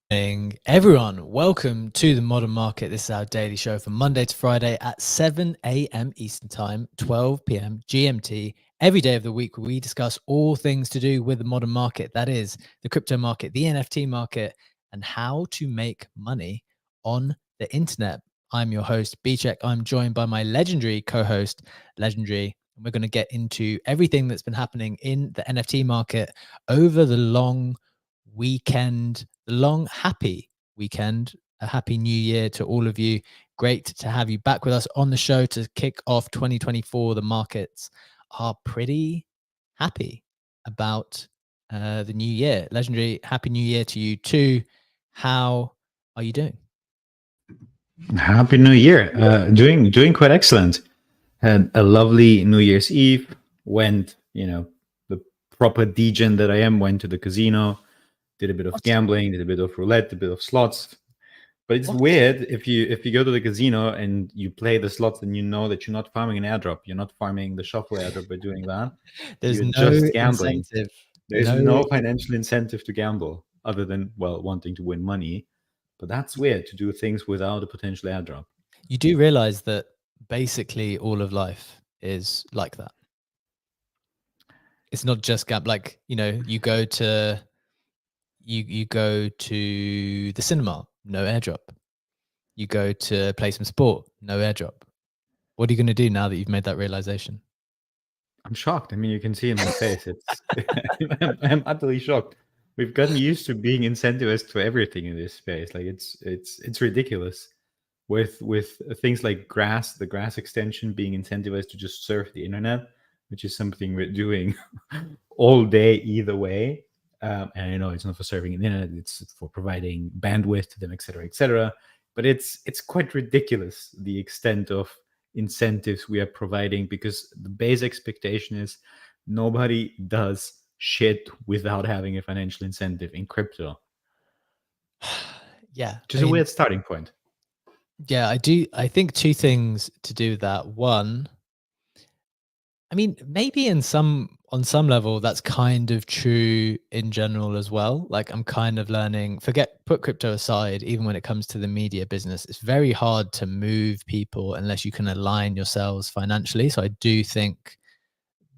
Morning, everyone. Welcome to the Modern Market. This is our daily show from Monday to Friday at 7 a.m. Eastern Time, 12 p.m. GMT. Every day of the week, we discuss all things to do with the modern market. That is the crypto market, the NFT market, and how to make money on the internet. I'm your host, Bcheck. I'm joined by my legendary co-host, Legendary. And we're going to get into everything that's been happening in the NFT market over the long weekend, happy weekend. A happy new year to all of you. Great to have you back with us on the show to kick off 2024. The markets are pretty happy about the new year. Legendary, happy new year to you too. How are you doing? Happy New Year. Doing quite excellent. Had a lovely New Year's Eve. Went, the proper degen that I am, went to the casino, did a bit of What? gambling, did a bit of roulette, a bit of slots. But it's What? weird if you go to the casino and you play the slots and you know that you're not farming an airdrop. You're not farming the shuffle airdrop by doing that. There's You're no just gambling. incentive. There's no financial incentive to gamble other than, well, wanting to win money. But that's weird to do things without a potential airdrop. You do realize that basically all of life is like that. It's not just like, you go to the cinema, no airdrop. You go to play some sport, no airdrop. What are you going to do now that you've made that realization? I'm shocked. I mean, you can see in my face. It's I'm utterly shocked. We've gotten used to being incentivized for everything in this space. Like it's ridiculous. With things like the grass extension being incentivized to just surf the internet, which is something we're doing all day either way. And I know it's not for surfing the internet; it's for providing bandwidth to them, etc., etc. But it's quite ridiculous the extent of incentives we are providing, because the base expectation is nobody does shit without having a financial incentive in crypto. Yeah. Which is a weird starting point. Yeah, I think two things to do with that. One, I mean, maybe on some level, that's kind of true in general as well. Like, I'm kind of learning, put crypto aside, even when it comes to the media business, it's very hard to move people unless you can align yourselves financially. So I do think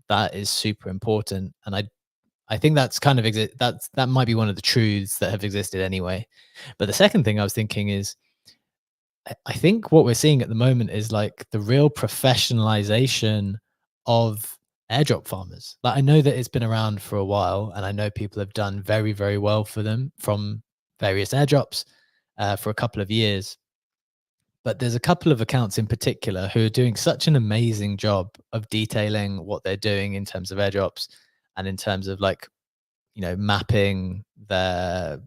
that is super important. And I think that's kind of that might be one of the truths that have existed anyway. But the second thing I was thinking is, I think what we're seeing at the moment is like the real professionalization of airdrop farmers. Like, I know that it's been around for a while, and I know people have done very, very well for them from various airdrops for a couple of years. But there's a couple of accounts in particular who are doing such an amazing job of detailing what they're doing in terms of airdrops and in terms of, like, mapping their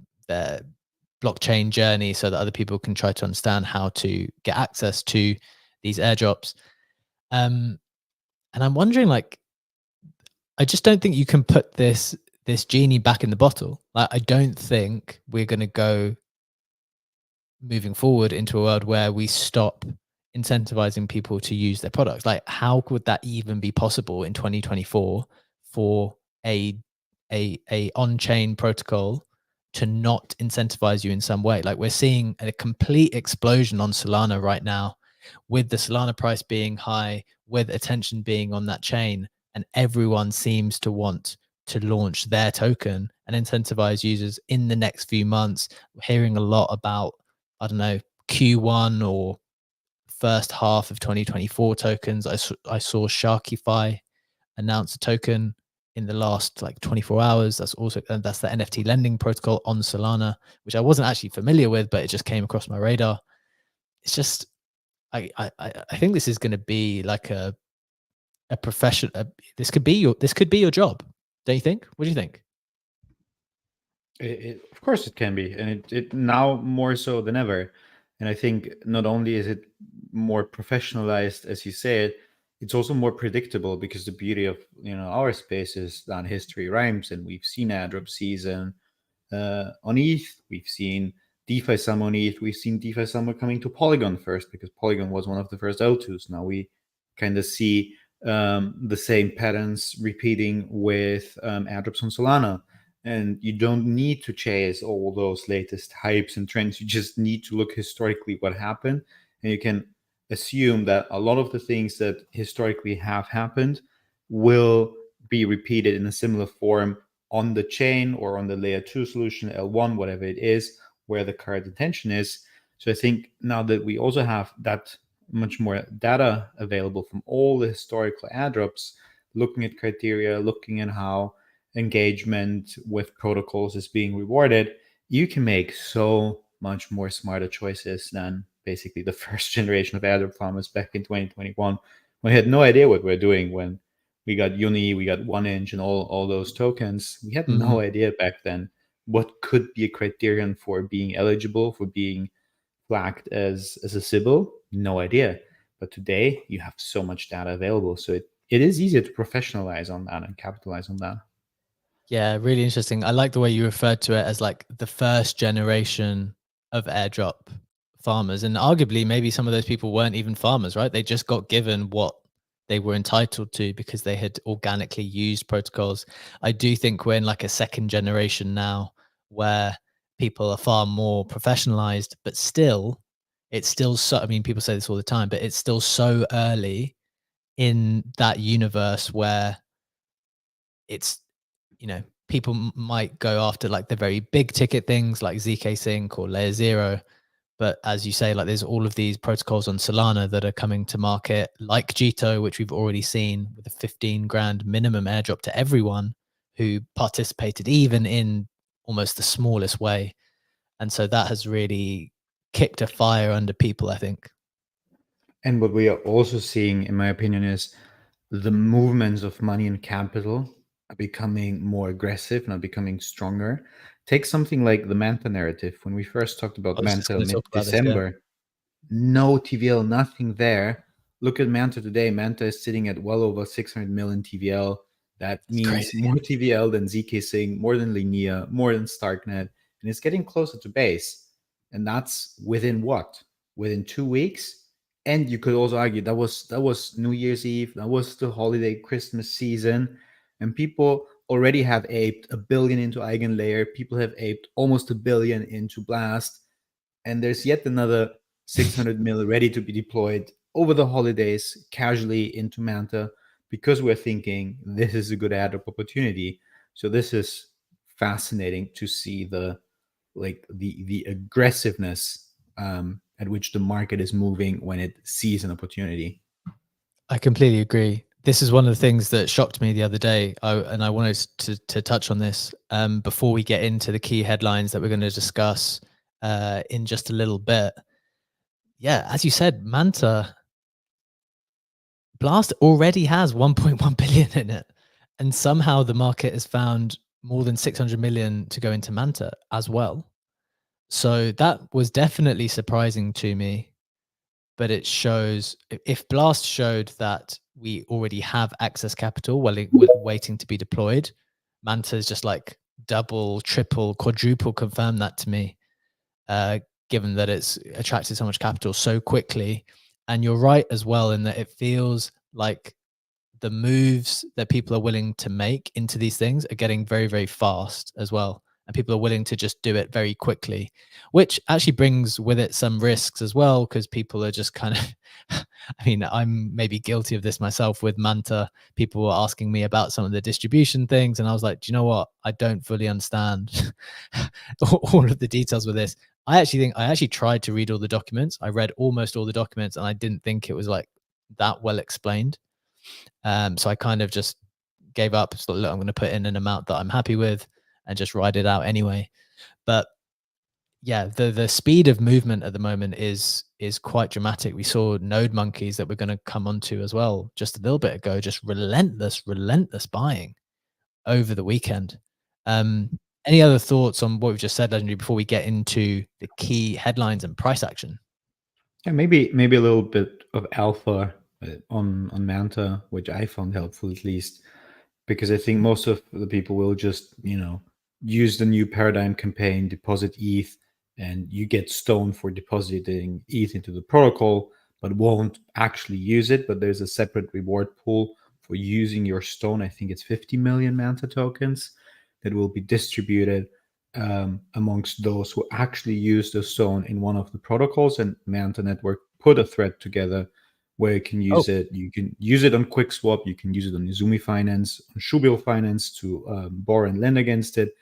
blockchain journey so that other people can try to understand how to get access to these airdrops. And I'm wondering, like, I just don't think you can put this genie back in the bottle. Like, I don't think we're going to go moving forward into a world where we stop incentivizing people to use their products. Like, how could that even be possible in 2024 for a on-chain protocol to not incentivize you in some way? Like, we're seeing a complete explosion on Solana right now, with the Solana price being high, with attention being on that chain, and everyone seems to want to launch their token and incentivize users in the next few months. We're hearing a lot about, I don't know, Q1 or first half of 2024 tokens. I saw Sharkify announce a token in the last, like, 24 hours. That's the NFT lending protocol on Solana, which I wasn't actually familiar with, but it just came across my radar. It's just, I think this is going to be like a profession. This could be your job. Don't you think? What do you think? Of course it can be, and it now more so than ever. And I think not only is it more professionalized, as you said, it's also more predictable, because the beauty of our space is that history rhymes, and we've seen airdrop season on ETH, we've seen DeFi summer on ETH, we've seen DeFi summer coming to Polygon first, because Polygon was one of the first L2s. Now we kind of see the same patterns repeating with airdrops on Solana. and you don't need to chase all those latest hypes and trends. You just need to look historically what happened, and you can assume that a lot of the things that historically have happened will be repeated in a similar form on the chain or on the layer 2 solution, L1, whatever it is, where the current intention is. So I think now that we also have that much more data available from all the historical airdrops, looking at criteria, looking at how engagement with protocols is being rewarded, you can make so much more smarter choices than basically the first generation of airdrop farmers back in 2021, when we had no idea what we're doing. When we got Uni, we got 1inch, and all those tokens, we had no idea back then what could be a criterion for being eligible, for being flagged as a Sybil. No idea. But today you have so much data available, so it is easier to professionalize on that and capitalize on that. Yeah, really interesting. I like the way you referred to it as like the first generation of airdrop farmers. And arguably, maybe some of those people weren't even farmers, right? They just got given what they were entitled to because they had organically used protocols. I do think we're in like a second generation now where people are far more professionalized, but still, it's still so, I mean, people say this all the time, but it's still so early in that universe where it's, you know, people might go after like the very big ticket things like ZK Sync or Layer Zero. But as you say, like there's all of these protocols on Solana that are coming to market, like Jito, which we've already seen with a 15 grand minimum airdrop to everyone who participated, even in almost the smallest way. And so that has really kicked a fire under people, I think. And what we are also seeing, in my opinion, is the movements of money and capital are becoming more aggressive and are becoming stronger. Take something like the Manta narrative. When we first talked I about was just Manta going to talk about this. Yeah. mid-December, no TVL, nothing there. Look at Manta today. Manta is sitting at well over 600 million TVL. That means crazy. more TVL than ZK Sync, more than Linea, more than Starknet, and it's getting closer to base. And that's within what? Within 2 weeks? And you could also argue that was New Year's Eve, that was the holiday Christmas season, and people already have aped $1 billion into Eigenlayer. People have aped almost $1 billion into Blast, and there's yet another 600 mil ready to be deployed over the holidays casually into Manta because we're thinking this is a good airdrop opportunity. So this is fascinating to see the aggressiveness at which the market is moving when it sees an opportunity. I completely agree. This is one of the things that shocked me the other day, and I wanted to touch on this before we get into the key headlines that we're going to discuss in just a little bit. Yeah, as you said, Manta Blast already has 1.1 billion in it, and somehow the market has found more than 600 million to go into Manta as well. So that was definitely surprising to me. But it shows, if Blast showed that we already have access capital waiting to be deployed, Manta is just like double, triple, quadruple confirmed that to me, given that it's attracted so much capital so quickly. And you're right as well in that it feels like the moves that people are willing to make into these things are getting very, very fast as well. And people are willing to just do it very quickly, which actually brings with it some risks as well, because people are just kind of, I mean, I'm maybe guilty of this myself with Manta. People were asking me about some of the distribution things, and I was like, do you know what? I don't fully understand all of the details with this. I actually tried to read all the documents. I read almost all the documents, and I didn't think it was like that well explained. So I kind of just gave up. So look, I'm going to put in an amount that I'm happy with and just ride it out anyway. But yeah, the speed of movement at the moment is quite dramatic. We saw Node Monkeys that we're going to come onto as well just a little bit ago, just relentless buying over the weekend. Any other thoughts on what we've just said, Legendary, before we get into the key headlines and price action? Yeah, maybe a little bit of alpha on Manta, which I found helpful at least, because I think most of the people will just use the new paradigm campaign, deposit ETH, and you get stoned for depositing ETH into the protocol, but won't actually use it. But there's a separate reward pool for using your stone. I think it's 50 million Manta tokens. that will be distributed amongst those who actually use the stone in one of the protocols. And Manta Network put a thread together where you can use it. You can use it on QuickSwap. You can use it on Izumi Finance, on Shubil Finance to borrow and lend against it,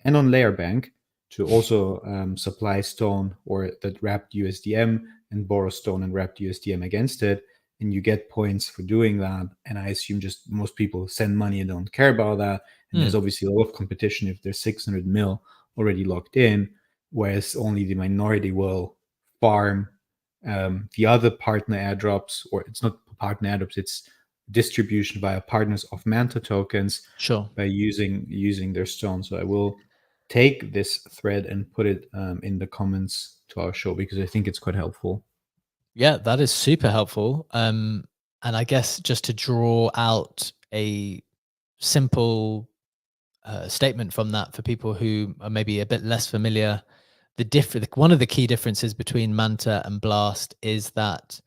and on Layerbank to also supply stone or that wrapped USDM and borrow stone and wrapped USDM against it. And you get points for doing that. And I assume just most people send money and don't care about that. And there's obviously a lot of competition if there's 600 mil already locked in, whereas only the minority will farm the other partner airdrops, or it's not partner airdrops, it's distribution via partners of Manta tokens by using their stone. So I will take this thread and put it in the comments to our show because I think it's quite helpful. Yeah, that is super helpful. And I guess just to draw out a simple statement from that for people who are maybe a bit less familiar, one of the key differences between Manta and Blast is that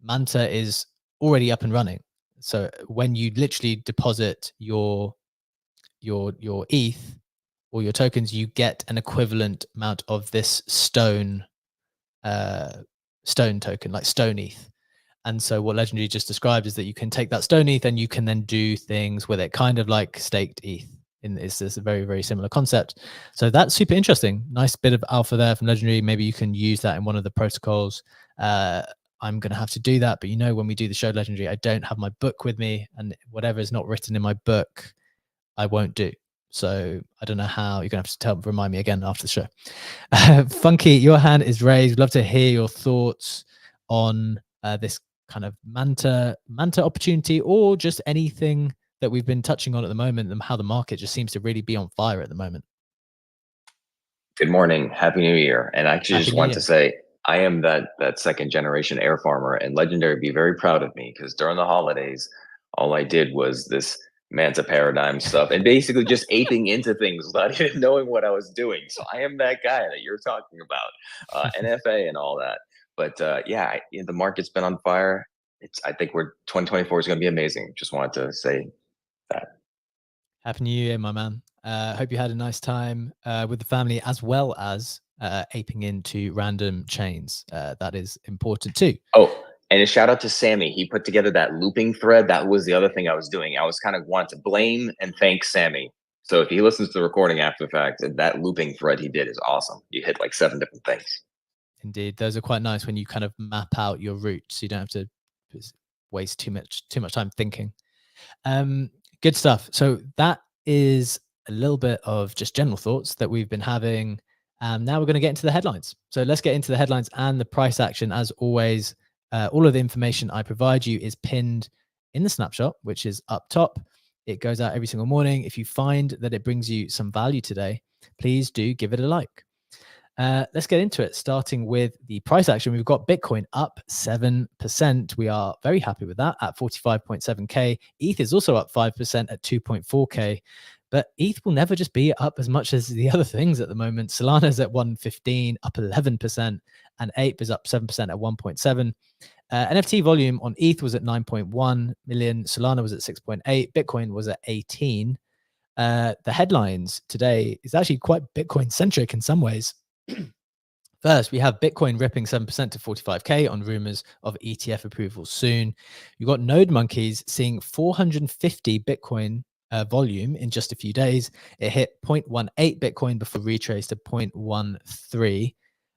Manta is already up and running. So when you literally deposit your ETH or your tokens, you get an equivalent amount of this stone token, like stone ETH. And so what Legendary just described is that you can take that stone ETH and you can then do things with it, kind of like staked ETH. It's this a very, very similar concept. So that's super interesting. Nice bit of alpha there from Legendary. Maybe you can use that in one of the protocols. I'm going to have to do that. But when we do the show Legendary, I don't have my book with me, and whatever is not written in my book, I won't do. So I don't know how. You're going to have to remind me again after the show. Funky, your hand is raised. We'd love to hear your thoughts on this kind of Manta opportunity, or just anything that we've been touching on at the moment, and how the market just seems to really be on fire at the moment. Good morning. Happy New Year. And I actually just want to say, I am that second generation air farmer, and Legendary be very proud of me, because during the holidays, all I did was this Manta paradigm stuff and basically just aping into things without even knowing what I was doing. So I am that guy that you're talking about, NFA and all that. But yeah, the market's been on fire. I think 2024 is going to be amazing. Just wanted to say that. Happy New Year, my man. Hope you had a nice time with the family, as well as aping into random chains. That is important too. Oh, and a shout out to Sammy. He put together that looping thread. That was the other thing I was doing. I was kind of wanting to blame and thank Sammy. So if he listens to the recording after the fact, that looping thread he did is awesome. You hit like 7 different things. Indeed. Those are quite nice when you kind of map out your route, so you don't have to waste too much time thinking. Good stuff. So that is a little bit of just general thoughts that we've been having. Now we're going to get into the headlines. So let's get into the headlines and the price action. As always, all of the information I provide you is pinned in the snapshot, which is up top. It goes out every single morning. If you find that it brings you some value today, please do give it a like. Let's get into it, starting with the price action. We've got Bitcoin up 7%. We are very happy with that at 45.7K. ETH is also up 5% at 2.4K. But ETH will never just be up as much as the other things at the moment. Solana's at 115, up 11%, and Ape is up 7% at 1.7. NFT volume on ETH was at 9.1 million. Solana was at 6.8. Bitcoin was at 18. The headlines today is actually quite Bitcoin-centric in some ways. First, we have Bitcoin ripping 7% to 45K on rumors of ETF approval soon. You've got Node Monkeys seeing 450 Bitcoin volume in just a few days. It hit 0.18 Bitcoin before retrace to 0.13.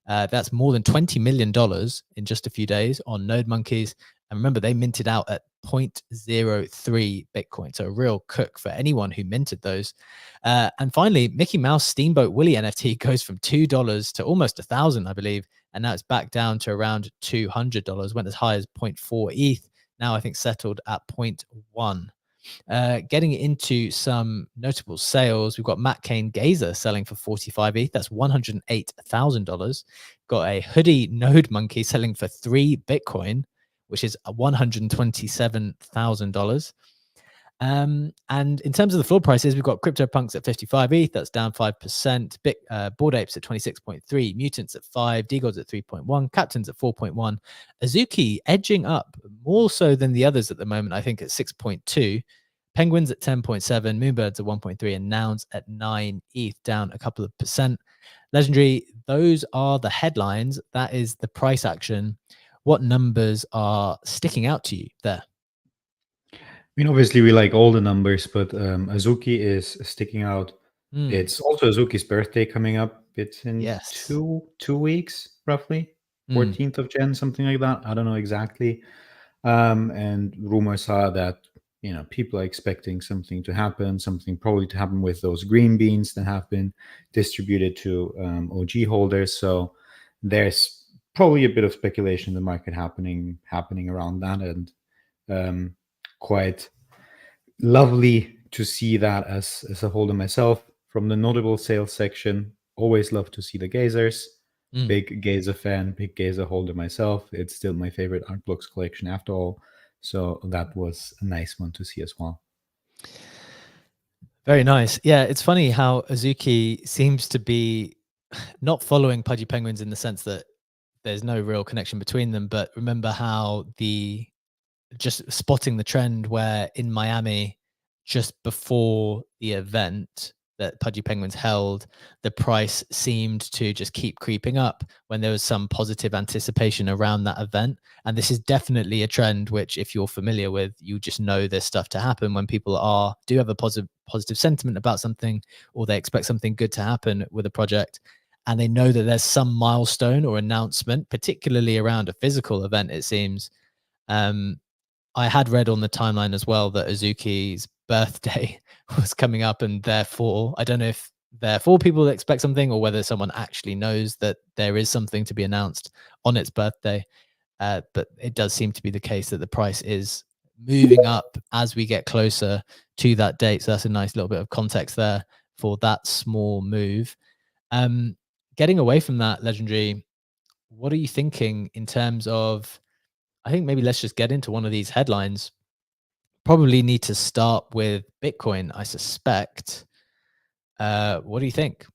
That's more than $20 million in just a few days on Node Monkeys. And remember, they minted out at 0.03 Bitcoin. So a real cook for anyone who minted those. And finally, Mickey Mouse Steamboat Willie NFT goes from $2 to almost 1,000, I believe. And now it's back down to around $200. Went as high as 0.4 ETH. Now I think settled at 0.1. Getting into some notable sales, we've got Matt Kane Gazer selling for 45 ETH. That's $108,000. Got a hoodie Node Monkey selling for 3 Bitcoin, which is $127,000. And in terms of the floor prices, we've got CryptoPunks at 55 ETH. That's down 5%. Bored Apes at 26.3. Mutants at 5. DeGods at 3.1. Captains at 4.1. Azuki edging up more so than the others at the moment, I think at 6.2. Penguins at 10.7, Moonbirds at 1.3, and Nouns at 9 ETH, down a couple of percent. Legendary, those are the headlines. That is the price action. What numbers are sticking out to you there? I mean, obviously, we like all the numbers, but Azuki is sticking out. It's also Azuki's birthday coming up. It's in two weeks, roughly. 14th of Jan, something like that. I don't know exactly. And rumors are that, you know, people are expecting something to happen, something probably to happen with those green beans that have been distributed to OG holders. So there's probably a bit of speculation in the market happening around that, and quite lovely to see that as a holder myself. From the notable sales section, always love to see the Gazers. Big Gazer fan, big Gazer holder myself. It's still my favorite Art Blocks collection after all. So that was a nice one to see as well. Very nice. Yeah, it's funny how Azuki seems to be not following Pudgy Penguins in the sense that there's no real connection between them. But remember how just spotting the trend where in Miami, just before the event that Pudgy Penguins held, the price seemed to just keep creeping up when there was some positive anticipation around that event. And this is definitely a trend which, if you're familiar with, you just know there's stuff to happen when people do have a positive sentiment about something, or they expect something good to happen with a project, and they know that there's some milestone or announcement, particularly around a physical event, it seems. I had read on the timeline as well that Azuki's birthday was coming up, and therefore, I don't know if therefore people expect something, or whether someone actually knows that there is something to be announced on its birthday. But it does seem to be the case that the price is moving up as we get closer to that date. So that's a nice little bit of context there for that small move. Getting away from that, Legendary, what are you thinking in terms of, I think maybe let's just get into one of these headlines. Probably need to start with Bitcoin, I suspect. What do you think?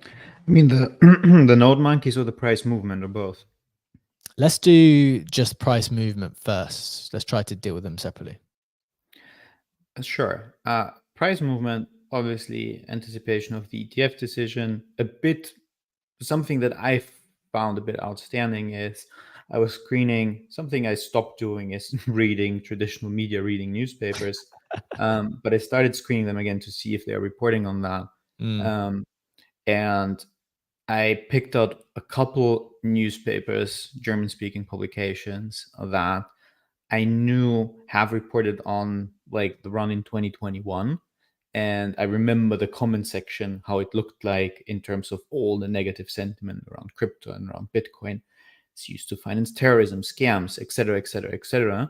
I mean, the the node monkeys or the price movement, or both? Let's do just price movement first. Let's try to deal with them separately. Sure. Price movement, obviously, anticipation of the ETF decision. Something that I found a bit outstanding is I was screening. Something I stopped doing is reading traditional media, reading newspapers. But I started screening them again to see if they're reporting on that. And I picked out a couple newspapers, German-speaking publications, that I knew have reported on like the run in 2021. And I remember the comment section, how it looked like in terms of all the negative sentiment around crypto and around Bitcoin. It's used to finance terrorism, scams, etc., etc., etc.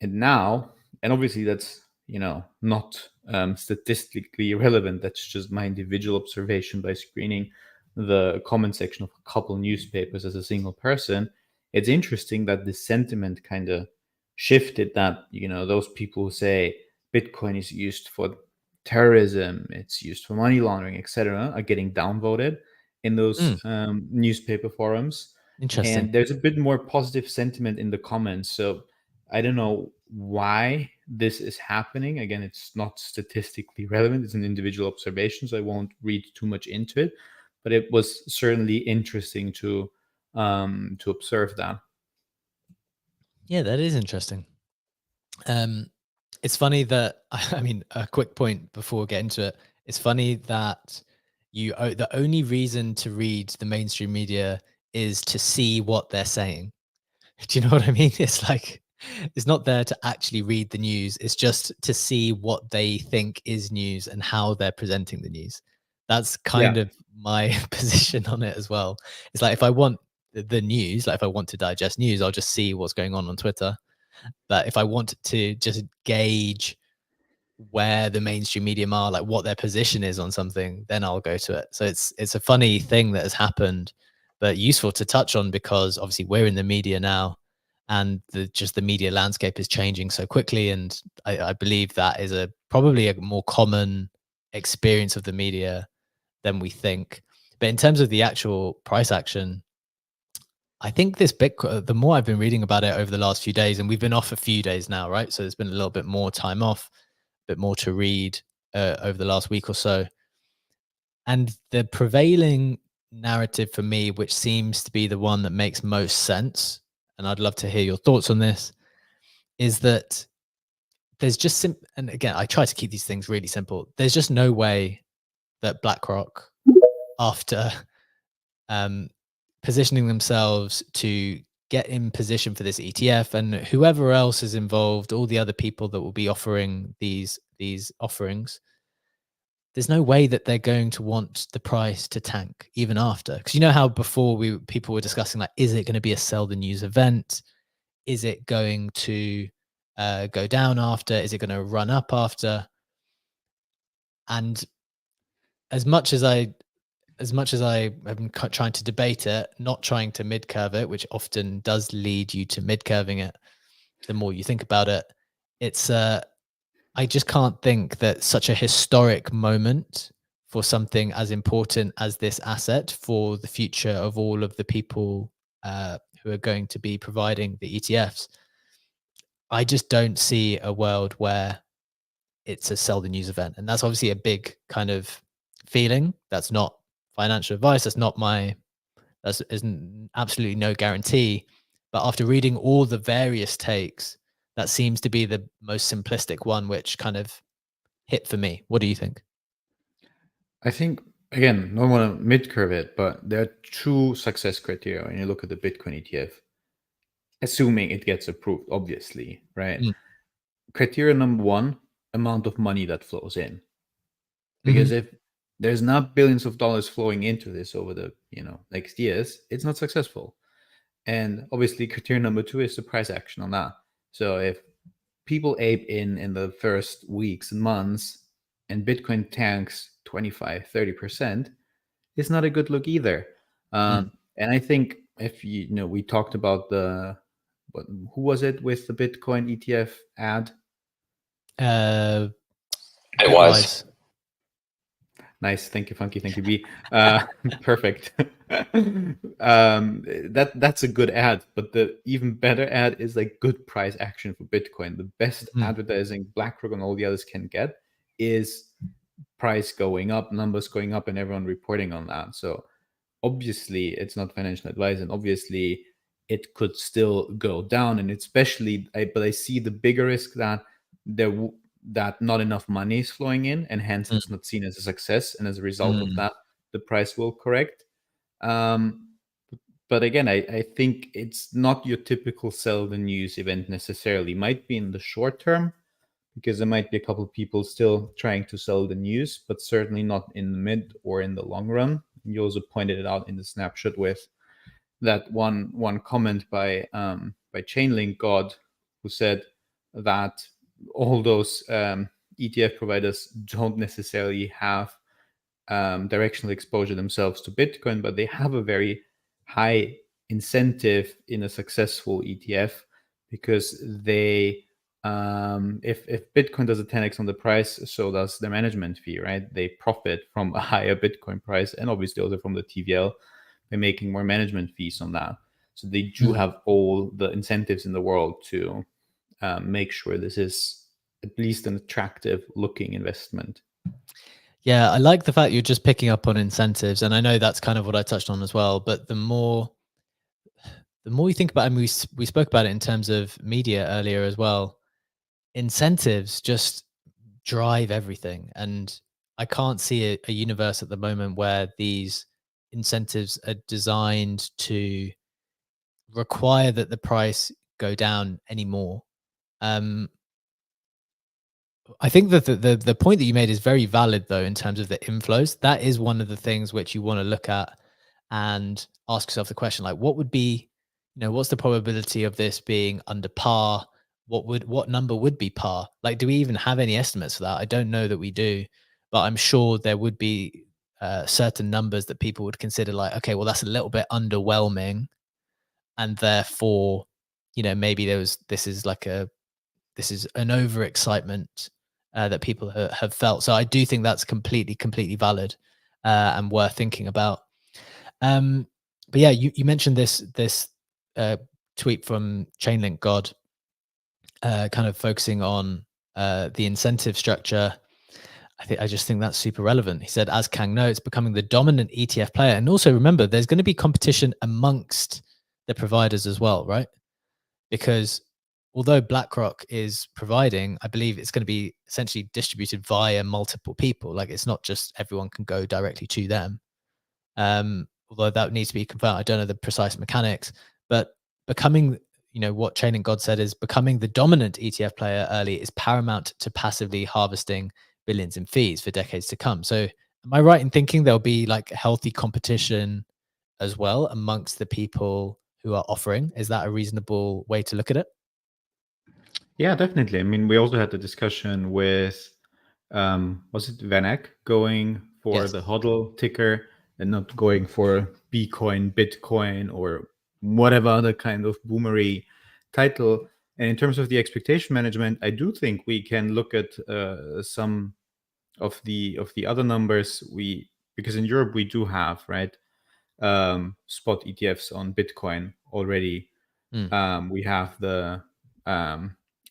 And now, and obviously that's, you know, not statistically relevant. That's just my individual observation by screening the comment section of a couple newspapers as a single person. It's interesting that the sentiment kind of shifted, that, you know, those people who say Bitcoin is used for terrorism, it's used for money laundering, etc., are getting downvoted in those newspaper forums. Interesting. And there's a bit more positive sentiment in the comments. So I don't know why this is happening. Again, it's not statistically relevant. It's an individual observation, so I won't read too much into it. But it was certainly interesting to observe that. Yeah, that is interesting. It's funny that, I mean, a quick point before we get into it. It's funny that the only reason to read the mainstream media is to see what they're saying. Do you know what I mean? It's like, it's not there to actually read the news. It's just to see what they think is news and how they're presenting the news. That's kind of my position on it as well. It's like, if I want the news, like if I want to digest news, I'll just see what's going on Twitter. But if I want to just gauge where the mainstream media are, like what their position is on something, then I'll go to it. So it's a funny thing that has happened, but useful to touch on, because obviously we're in the media now, and the media landscape is changing so quickly. And I believe that is probably a more common experience of the media than we think. But in terms of the actual price action, I think this Bitcoin, the more I've been reading about it over the last few days, and we've been off a few days now, right? So there's been a little bit more time off, a bit more to read over the last week or so. And the prevailing narrative for me, which seems to be the one that makes most sense, and I'd love to hear your thoughts on this, is that there's just, and again, I try to keep these things really simple. There's just no way that BlackRock, after positioning themselves to get in position for this ETF, and whoever else is involved, all the other people that will be offering these offerings, there's no way that they're going to want the price to tank even after. Because you know how before people were discussing, like, is it going to be a sell the news event? Is it going to go down after? Is it going to run up after? And as much as I am trying to debate it, not trying to mid curve it, which often does lead you to mid curving it, the more you think about it, it's I just can't think that such a historic moment for something as important as this asset for the future of all of the people who are going to be providing the ETFs. I just don't see a world where it's a sell the news event. And that's obviously a big kind of feeling. That's not financial advice. That's absolutely no guarantee. But after reading all the various takes, that seems to be the most simplistic one, which kind of hit for me. What do you think? I think, again, don't want to mid-curve it, but there are two success criteria when you look at the Bitcoin ETF, assuming it gets approved, obviously, right? Criteria number one, amount of money that flows in. Because if there's not billions of dollars flowing into this over the next years, it's not successful. And obviously, criteria number two is the price action on that. So if people ape in the first weeks and months and Bitcoin tanks 25-30%, it's not a good look either. And I think if we talked about who was it with the Bitcoin ETF ad? It was. Nice. Thank you, Funky. Thank you, B. Perfect. That's a good ad, but the even better ad is like good price action for Bitcoin. The best advertising BlackRock and all the others can get is price going up, numbers going up, and everyone reporting on that. So obviously it's not financial advice, and obviously it could still go down. And especially, but I see the bigger risk that that not enough money is flowing in, and hence it's not seen as a success. And as a result of that, the price will correct. But again, I think it's not your typical sell the news event necessarily. Might be in the short term, because there might be a couple of people still trying to sell the news, but certainly not in the mid or in the long run. You also pointed it out in the snapshot with that one comment by Chainlink God, who said that all those ETF providers don't necessarily have directional exposure themselves to Bitcoin, but they have a very high incentive in a successful ETF, because they if Bitcoin does a 10x on the price, so does their management fee, right? They profit from a higher Bitcoin price, and obviously also from the TVL by making more management fees on that. So they do have all the incentives in the world to make sure this is at least an attractive looking investment. Yeah, I like the fact you're just picking up on incentives, and I know that's kind of what I touched on as well. But the more you think about it, and we spoke about it in terms of media earlier as well, incentives just drive everything. And I can't see a universe at the moment where these incentives are designed to require that the price go down anymore. I think that the point that you made is very valid, though, in terms of the inflows. That is one of the things which you want to look at and ask yourself the question, like, what would be, what's the probability of this being under par? What number would be par? Like, do we even have any estimates for that? I don't know that we do, but I'm sure there would be certain numbers that people would consider like, okay, well, that's a little bit underwhelming. And therefore, maybe this is an overexcitement that people have felt. So I do think that's completely valid and worth thinking about. But yeah, you mentioned this tweet from Chainlink God, kind of focusing on the incentive structure. I just think that's super relevant. He said, as Kang notes, becoming the dominant ETF player. And also remember, there's going to be competition amongst the providers as well, right? Because although BlackRock is providing, I believe it's going to be essentially distributed via multiple people. Like, it's not just everyone can go directly to them. Although that needs to be confirmed. I don't know the precise mechanics, but becoming, what Chainlink God said is becoming the dominant ETF player early is paramount to passively harvesting billions in fees for decades to come. So am I right in thinking there'll be like healthy competition as well amongst the people who are offering? Is that a reasonable way to look at it? Yeah, definitely. I mean, we also had the discussion with, was it VanEck going for the HODL ticker and not going for Bitcoin, or whatever other kind of boomery title. And in terms of the expectation management, I do think we can look at some of the other numbers. Because in Europe we do have, right, spot ETFs on Bitcoin already. We have the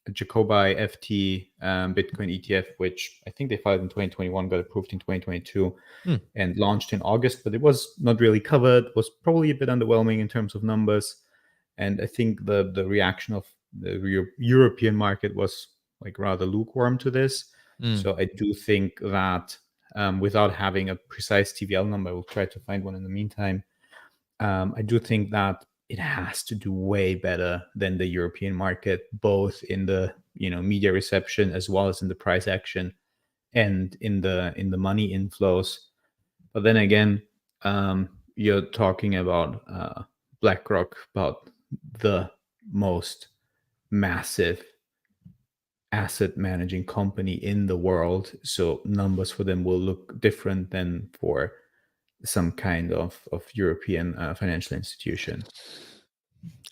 Jacobi FT Bitcoin ETF, which I think they filed in 2021, got approved in 2022, and launched in August, but it was not really covered, was probably a bit underwhelming in terms of numbers. And I think the reaction of the European market was like rather lukewarm to this. So I do think that without having a precise TVL number, I will try to find one in the meantime. I do think that it has to do way better than the European market, both in the media reception as well as in the price action and in the money inflows. But then again, you're talking about BlackRock, about the most massive asset managing company in the world. So numbers for them will look different than for some kind of European financial institution.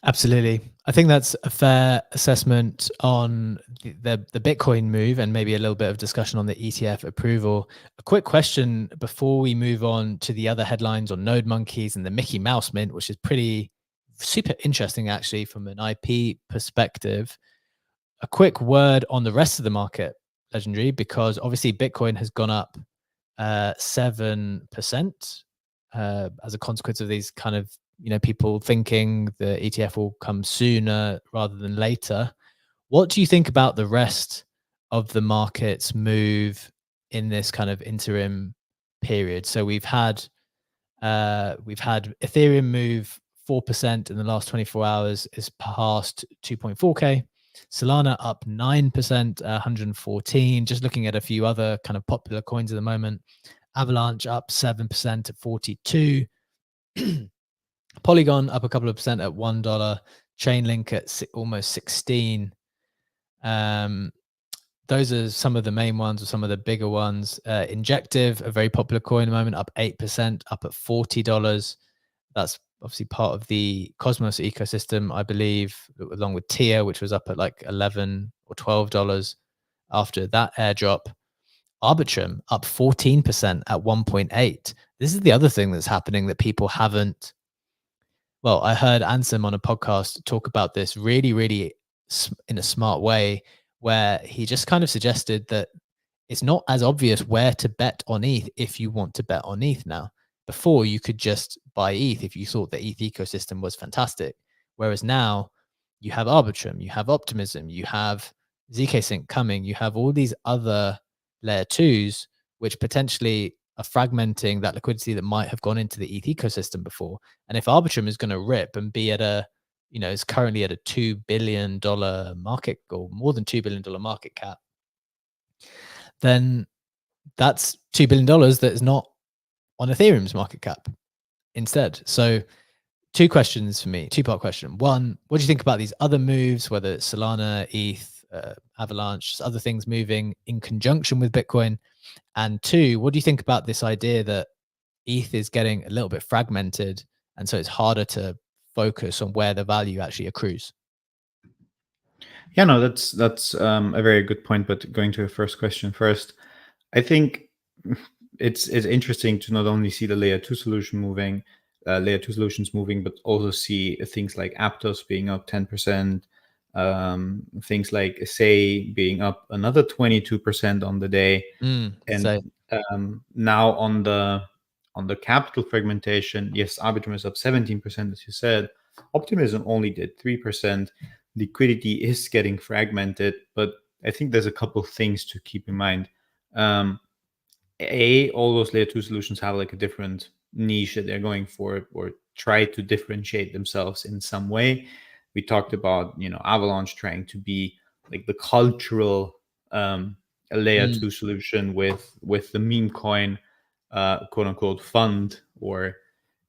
Absolutely. I think that's a fair assessment on the Bitcoin move, and maybe a little bit of discussion on the ETF approval. A quick question before we move on to the other headlines on Node Monkeys and the Mickey Mouse Mint, which is pretty super interesting actually from an IP perspective. A quick word on the rest of the market, Legendary, because obviously Bitcoin has gone up 7% as a consequence of these kind of people thinking the ETF will come sooner rather than later. What do you think about the rest of the market's move in this kind of interim period? So we've had Ethereum move 4% in the last 24 hours, is past 2.4K. Solana up 9%, 114. Just looking at a few other kind of popular coins at the moment. Avalanche up 7% at 42. Polygon up a couple of percent at $1. Chainlink at almost 16. Those are some of the main ones, or some of the bigger ones. Injective, a very popular coin at the moment, up 8%, up at $40. That's obviously part of the Cosmos ecosystem, I believe, along with TIA, which was up at like $11 or $12 after that airdrop. Arbitrum up 14% at 1.8. This is the other thing that's happening that people haven't. Well, I heard Ansem on a podcast talk about this really, really in a smart way, where he just kind of suggested that it's not as obvious where to bet on ETH if you want to bet on ETH now. Before, you could just buy ETH if you thought the ETH ecosystem was fantastic. Whereas now you have Arbitrum, you have Optimism, you have zkSync coming, you have all these other layer twos, which potentially are fragmenting that liquidity that might have gone into the ETH ecosystem before. And if Arbitrum is going to rip and be at it's currently at a $2 billion market, or more than $2 billion market cap, then that's $2 billion that is not on Ethereum's market cap instead. So two questions for me, two-part question. One, what do you think about these other moves, whether it's Solana, ETH, Avalanche, other things moving in conjunction with Bitcoin? And two, what do you think about this idea that ETH is getting a little bit fragmented, and so it's harder to focus on where the value actually accrues? Yeah, no, that's a very good point. But going to the first question first, I think it's interesting to not only see the layer 2 solution moving, layer 2 solutions moving, but also see things like Aptos being up 10%, things like Say being up another 22% on the day. And now on the capital fragmentation, yes, Arbitrum is up 17%, as you said. Optimism only did 3%. Liquidity is getting fragmented, but I think there's a couple of things to keep in mind. All those layer 2 solutions have like a different niche that they're going for, or try to differentiate themselves in some way. We talked about, Avalanche trying to be like the cultural layer 2 solution with the meme coin quote unquote fund or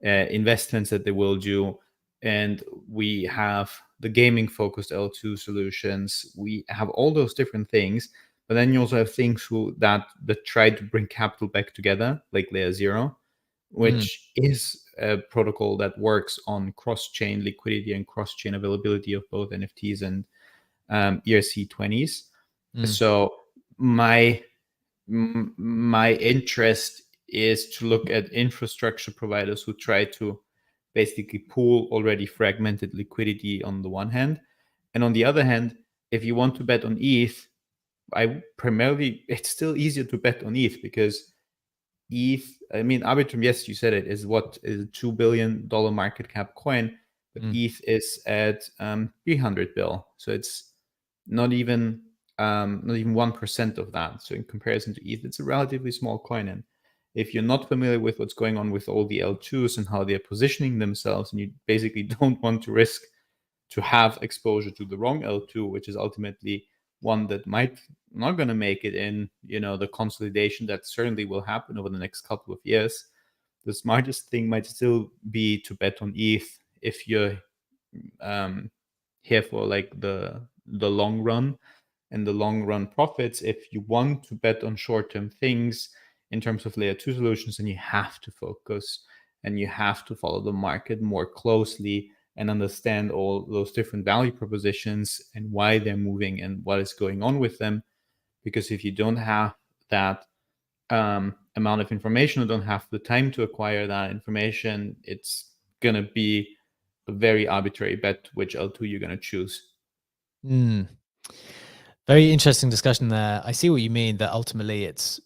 investments that they will do. And we have the gaming focused L2 solutions. We have all those different things. But then you also have things that try to bring capital back together, like Layer 0, which is a protocol that works on cross-chain liquidity and cross-chain availability of both NFTs and ERC20s. So my interest is to look at infrastructure providers who try to basically pool already fragmented liquidity on the one hand. And on the other hand, if you want to bet on ETH, it's still easier to bet on ETH because Arbitrum, yes, you said it, is a $2 billion market cap coin, but ETH is at 300 bill. So it's not even 1% of that. So in comparison to ETH, it's a relatively small coin. And if you're not familiar with what's going on with all the L2s and how they're positioning themselves, and you basically don't want to risk to have exposure to the wrong L2, which is ultimately one that might not going to make it in, the consolidation that certainly will happen over the next couple of years. The smartest thing might still be to bet on ETH if you're here for like the long run and the long run profits. If you want to bet on short-term things in terms of layer 2 solutions, then you have to focus and you have to follow the market more closely and understand all those different value propositions and why they're moving and what is going on with them. Because if you don't have that amount of information or don't have the time to acquire that information, it's going to be a very arbitrary bet which L2 you're going to choose. Very interesting discussion there. I see what you mean, that ultimately it's,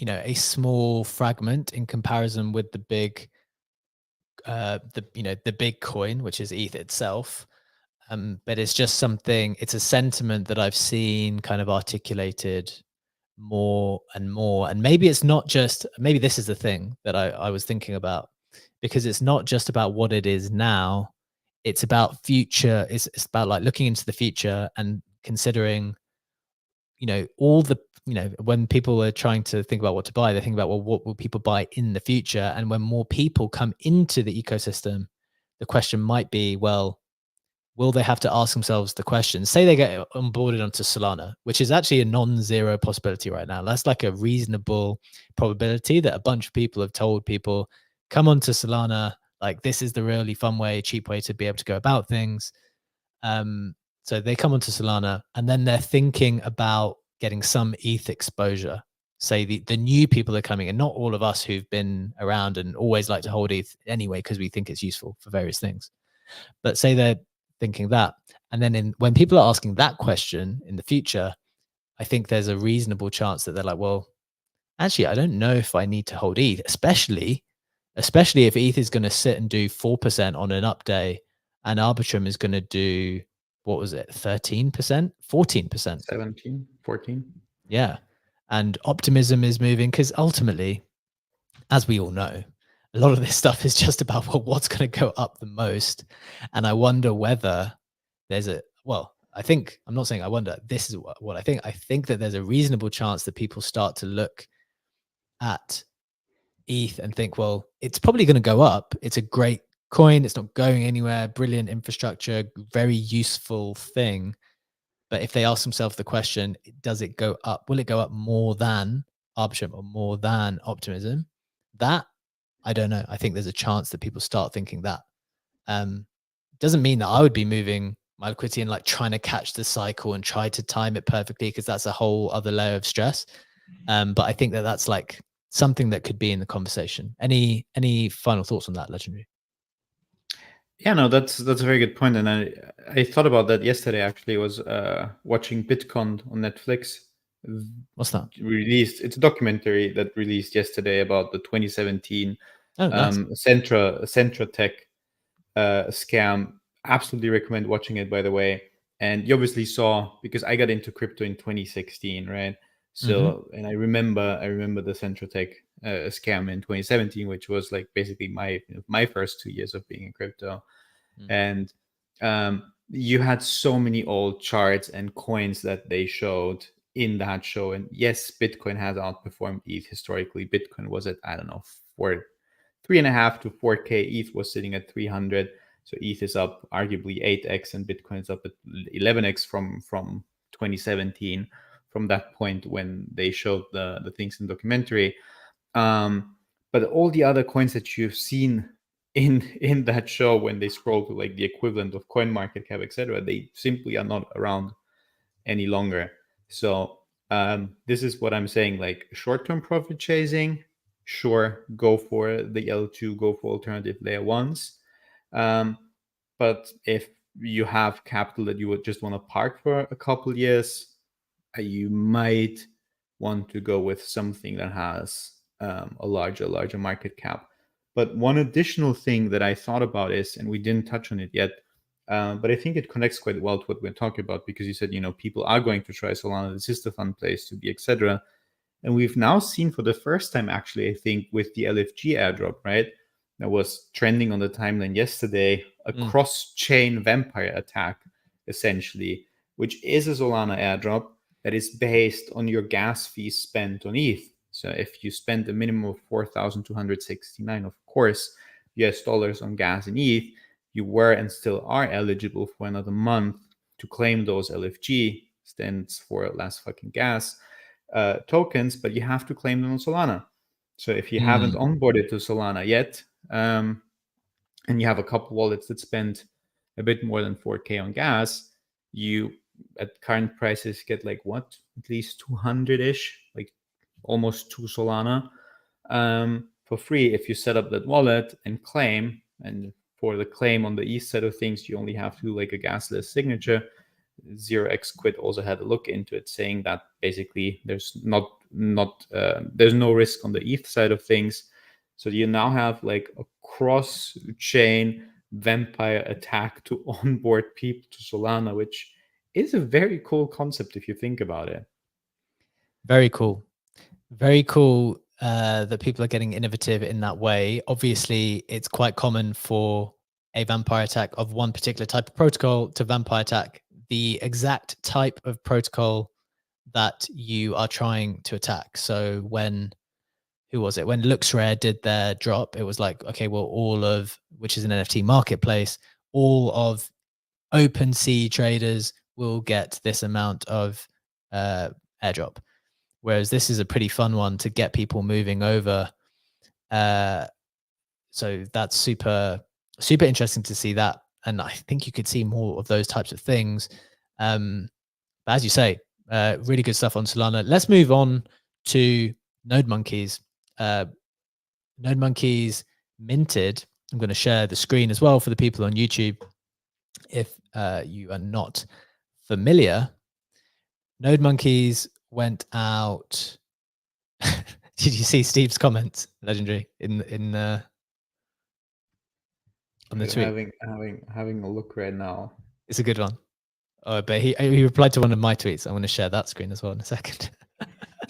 a small fragment in comparison with the big the big coin, which is ETH itself. But it's just it's a sentiment that I've seen kind of articulated more and more. And maybe it's not just, maybe this is the thing that I was thinking about, because it's not just about what it is now, it's about future. It's about like looking into the future and considering, all the, when people are trying to think about what to buy, they think about, well, what will people buy in the future? And when more people come into the ecosystem, the question might be, well, will they have to ask themselves the question? Say they get onboarded onto Solana, which is actually a non-zero possibility right now. That's like a reasonable probability that a bunch of people have told people, come onto Solana. Like, this is the really fun way, cheap way to be able to go about things. So they come onto Solana and then they're thinking about getting some ETH exposure. Say the new people are coming, and not all of us who've been around and always like to hold ETH anyway, because we think it's useful for various things. But say they're thinking that. And then when people are asking that question in the future, I think there's a reasonable chance that they're like, well, actually, I don't know if I need to hold ETH, especially if ETH is going to sit and do 4% on an up day and Arbitrum is going to do, what was it, 13%, 14%? 17, 14. Yeah. And Optimism is moving because ultimately, as we all know, a lot of this stuff is just about what's going to go up the most. And I wonder whether there's I'm not saying I wonder, this is what I think. I think that there's a reasonable chance that people start to look at ETH and think, well, it's probably going to go up. It's a great coin. It's not going anywhere. Brilliant infrastructure, very useful thing. But if they ask themselves the question, does it go up? Will it go up more than Arbitrum or more than Optimism? That, I don't know. I think there's a chance that people start thinking that. Doesn't mean that I would be moving my liquidity and like trying to catch the cycle and try to time it perfectly, because that's a whole other layer of stress. But I think that that's like something that could be in the conversation. Any final thoughts on that, Legendary? Yeah, no, that's a very good point, and I thought about that yesterday. Actually, I was watching Bitcoin on Netflix. What's that? Released. It's a documentary that released yesterday about the 2017 Nice. Centra Tech scam. Absolutely recommend watching it, by the way. And you obviously saw, because I got into crypto in 2016, right? So, and I remember the Centra Tech scam in 2017, which was like basically my first 2 years of being in crypto. And you had so many old charts and coins that they showed in that show. And yes, Bitcoin has outperformed ETH historically. Bitcoin was at, I don't know, 3.5 to 4K. ETH was sitting at 300. So ETH is up arguably 8x, and Bitcoin is up at 11x from 2017, from that point when they showed the things in the documentary. But all the other coins that you've seen in that show, when they scroll to like the equivalent of CoinMarketCap, etc., they simply are not around any longer. So this is what I'm saying. Like, short-term profit chasing, sure, go for the L2, go for alternative layer ones. But if you have capital that you would just want to park for a couple years, you might want to go with something that has a larger market cap. But one additional thing that I thought about is, and we didn't touch on it yet, but I think it connects quite well to what we're talking about, because you said, people are going to try Solana. This is the fun place to be, etc. And we've now seen for the first time, actually, I think, with the LFG airdrop, right? That was trending on the timeline yesterday, a cross-chain vampire attack, essentially, which is a Solana airdrop that is based on your gas fees spent on ETH. So if you spend a minimum of 4,269, of course, US dollars on gas in ETH, you were and still are eligible for another month to claim those LFG, stands for last fucking gas, tokens, but you have to claim them on Solana. So if you haven't onboarded to Solana yet, and you have a couple wallets that spend a bit more than 4K on gas, you at current prices get like what, at least 200-ish, like almost 2 Solana for free if you set up that wallet and claim. And for the claim on the ETH side of things, you only have to do like a gasless signature. 0x Quid also had a look into it, saying that basically there's there's no risk on the ETH side of things. So you now have like a cross-chain vampire attack to onboard people to Solana, which is a very cool concept if you think about it. Very cool. Very cool that people are getting innovative in that way. Obviously, it's quite common for a vampire attack of one particular type of protocol to vampire attack the exact type of protocol that you are trying to attack. So when when LooksRare did their drop, it was like, okay, well, which is an NFT marketplace, all of OpenSea traders will get this amount of airdrop. Whereas this is a pretty fun one to get people moving over. So that's super interesting to see that. And I think you could see more of those types of things. But as you say, really good stuff on Solana. Let's move on to NodeMonkeys. NodeMonkeys minted. I'm going to share the screen as well for the people on YouTube. If you are not familiar, NodeMonkeys went out. Did you see Steve's comments, Legendary, in on the tweet? Having a look right now. It's a good one. Oh, but he replied to one of my tweets. I'm going to share that screen as well in a second.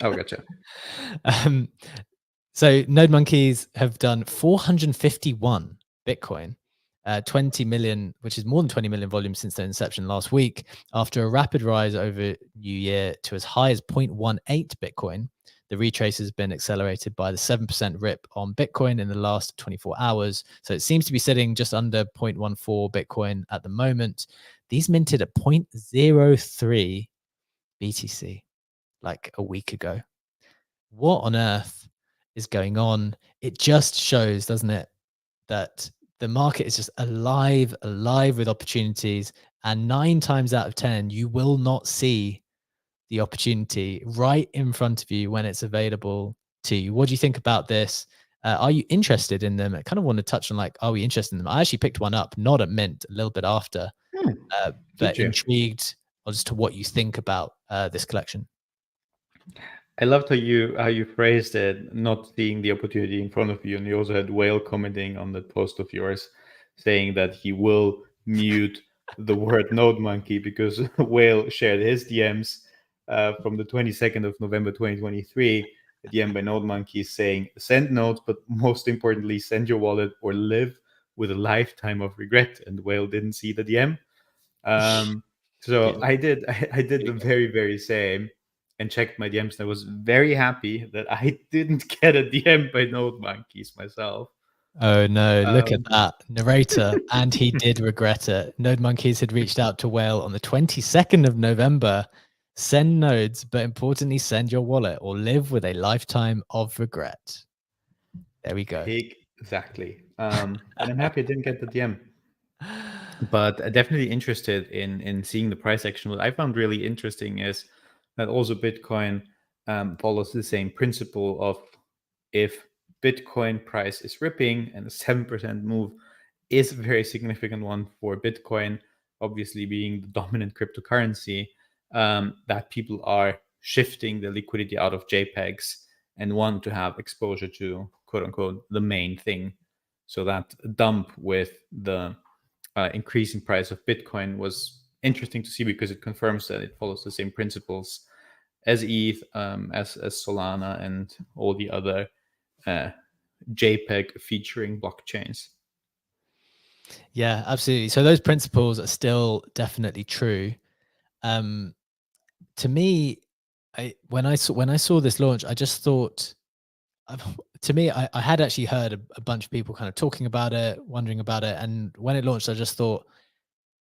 Oh, gotcha. So NodeMonkeys have done 451 Bitcoin, 20 million, which is more than 20 million volume since their inception last week, after a rapid rise over New Year to as high as 0.18 Bitcoin. The retrace has been accelerated by the 7% rip on Bitcoin in the last 24 hours. So it seems to be sitting just under 0.14 Bitcoin at the moment. These minted at 0.03 BTC like a week ago. What on earth is going on? It just shows, doesn't it, that the market is just alive with opportunities. And 9 times out of 10, you will not see the opportunity right in front of you when it's available to you. What do you think about this? Are you interested in them? I kind of want to touch on like, are we interested in them? I actually picked one up, not at mint, a little bit after, but intrigued as to what you think about this collection. I loved how you phrased it, not seeing the opportunity in front of you, and you also had Whale commenting on that post of yours, saying that he will mute the word Node Monkey because Whale shared his DMs from the 22nd of November 2023. A DM by Node Monkey saying, "Send nodes, but most importantly, send your wallet or live with a lifetime of regret." And Whale didn't see the DM. So I did the very, very same and checked my DMs. And I was very happy that I didn't get a DM by Node Monkeys myself. Oh no, look at that. Narrator, and he did regret it. Node Monkeys had reached out to Whale on the 22nd of November. Send nodes, but importantly, send your wallet or live with a lifetime of regret. There we go. Exactly. And I'm happy I didn't get the DM. But definitely interested in seeing the price action. What I found really interesting is that also Bitcoin follows the same principle of if Bitcoin price is ripping and a 7% move is a very significant one for Bitcoin, obviously being the dominant cryptocurrency, that people are shifting the liquidity out of JPEGs and want to have exposure to quote unquote the main thing. So that dump with the increasing price of Bitcoin was interesting to see because it confirms that it follows the same principles as ETH, as Solana, and all the other JPEG featuring blockchains. Yeah, absolutely. So those principles are still definitely true. To me, when I saw this launch, I just thought, to me, I had actually heard a bunch of people kind of talking about it, wondering about it, and when it launched, I just thought,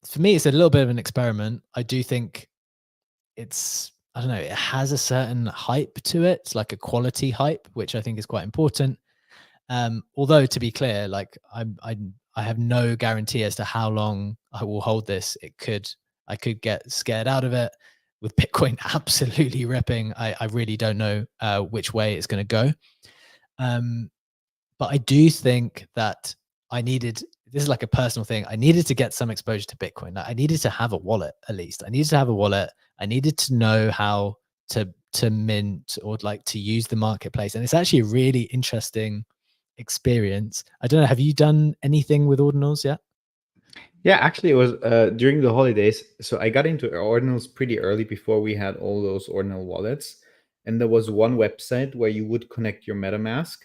for me, it's a little bit of an experiment. I do think it's, I don't know, it has a certain hype to it. It's like a quality hype, which I think is quite important. Although to be clear, like I have no guarantee as to how long I will hold this. I could get scared out of it. With Bitcoin absolutely ripping, I really don't know which way it's going to go. But I do think that this is like a personal thing. I needed to get some exposure to Bitcoin. I needed to have a wallet, at least. I needed to have a wallet. I needed to know how to mint or like to use the marketplace. And it's actually a really interesting experience. I don't know. Have you done anything with Ordinals yet? Yeah, actually, it was during the holidays. So I got into Ordinals pretty early before we had all those Ordinal wallets. And there was one website where you would connect your MetaMask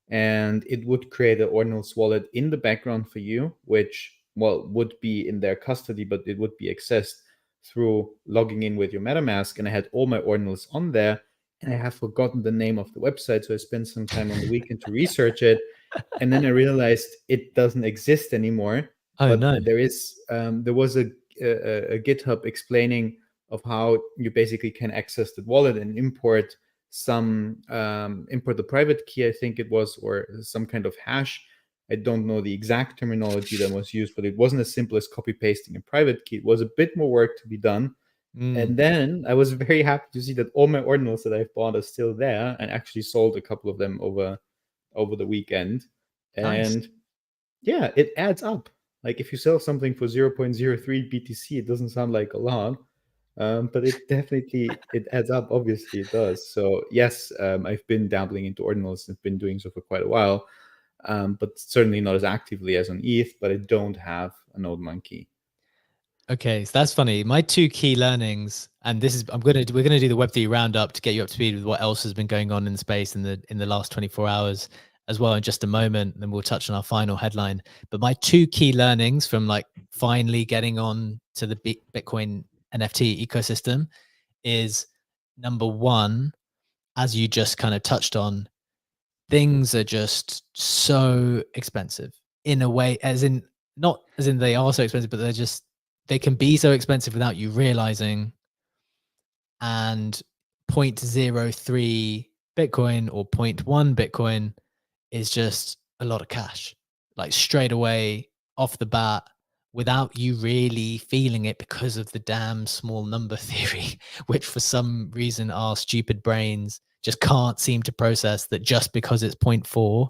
and it would create an Ordinals wallet in the background for you, which, well, would be in their custody, but it would be accessed through logging in with your MetaMask. And I had all my Ordinals on there. And I have forgotten the name of the website. So I spent some time on the weekend to research it. And then I realized it doesn't exist anymore. Oh, but no. there was a GitHub explaining of how you basically can access the wallet and import the private key, I think it was, or some kind of hash. I don't know the exact terminology that was used, but it wasn't as simple as copy pasting a private key. It was a bit more work to be done. And then I was very happy to see that all my Ordinals that I've bought are still there, and actually sold a couple of them over the weekend. Nice. And yeah, it adds up. Like if you sell something for 0.03 BTC, it doesn't sound like a lot, but it adds up. Obviously, it does. So yes, I've been dabbling into Ordinals. I've been doing so for quite a while, but certainly not as actively as on ETH. But I don't have a Node Monkey. Okay, so that's funny. My two key learnings, and this is we're gonna do the Web3 roundup to get you up to speed with what else has been going on in the space in the last 24 hours as well in just a moment. Then we'll touch on our final headline. But my two key learnings from like finally getting on to the Bitcoin NFT ecosystem is, number one, as you just kind of touched on, things are just so expensive in a way, not as in they are so expensive, but they can be so expensive without you realizing. And 0.03 Bitcoin or 0.1 Bitcoin is just a lot of cash, like straight away off the bat, without you really feeling it because of the damn small number theory, which for some reason our stupid brains just can't seem to process, that just because it's 0.4